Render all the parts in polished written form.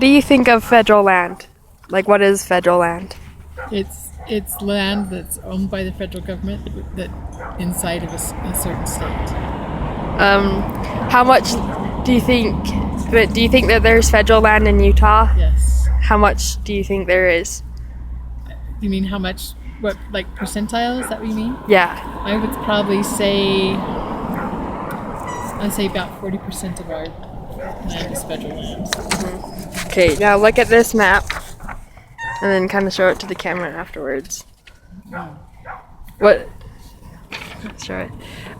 do you think of federal land? Like, what is federal land? It's land that's owned by the federal government that inside of a certain state. How much do you think? But do you think that there's federal land in Utah? Yes. How much do you think there is? You mean how much? What, like percentile? Is that what you mean? Yeah. I would probably say, I'd say about 40% of our land is federal land. Okay, now look at this map, and then kind of show it to the camera afterwards. What? Sure.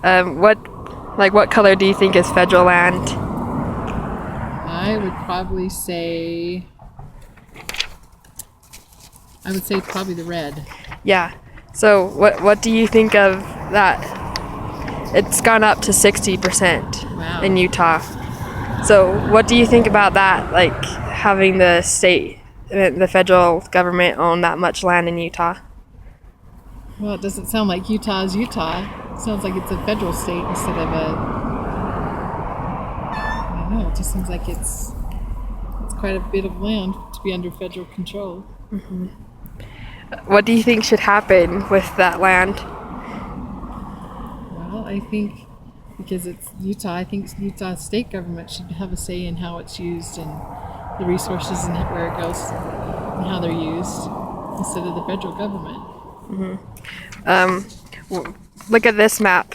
What color do you think is federal land? I would probably say, probably the red. Yeah. So what do you think of that? It's gone up to 60% Wow. in Utah. So what do you think about that? Like having the federal government own that much land in Utah? Well, it doesn't sound like Utah is Utah. It sounds like it's a federal state instead of I don't know, it just seems like it's quite a bit of land to be under federal control. Mm-hmm. What do you think should happen with that land? Well, I think because it's Utah, I think Utah state government should have a say in how it's used and the resources and where it goes and how they're used instead of the federal government. Look at this map,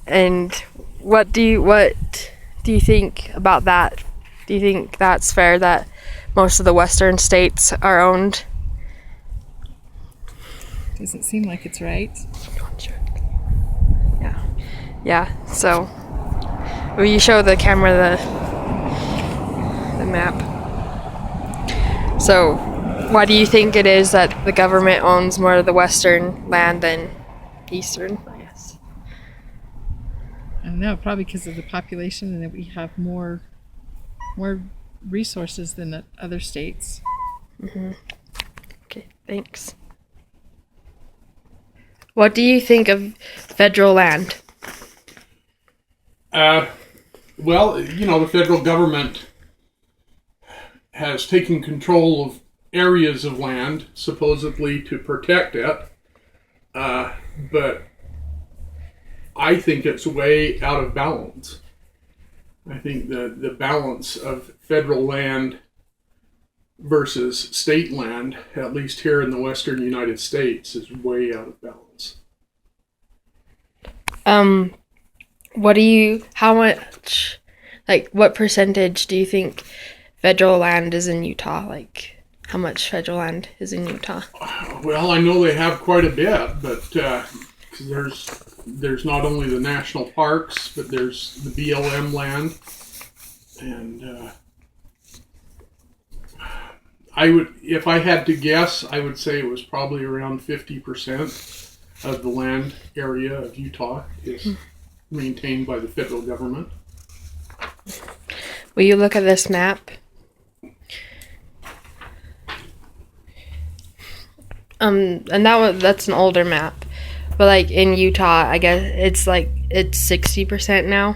and what do you think about that? Do you think that's fair that most of the western states are owned? Doesn't seem like it's right. Yeah. So, will you show the camera the map? So, why do you think it is that the government owns more of the western land than eastern, I guess? I don't know, probably because of the population and that we have more resources than the other states. Okay, thanks. What do you think of federal land? Well, the federal government has taken control of areas of land, supposedly to protect it, but I think it's way out of balance. I think the balance of federal land versus state land, at least here in the western United States, is way out of balance. What percentage do you think federal land is in Utah? Like, how much federal land is in Utah? Well, I know they have quite a bit, but there's not only the national parks, but there's the BLM land, and if I had to guess, I would say it was probably around 50% of the land area of Utah is maintained by the federal government. Will you look at this map? And that's an older map, but like in Utah, I guess it's 60% now.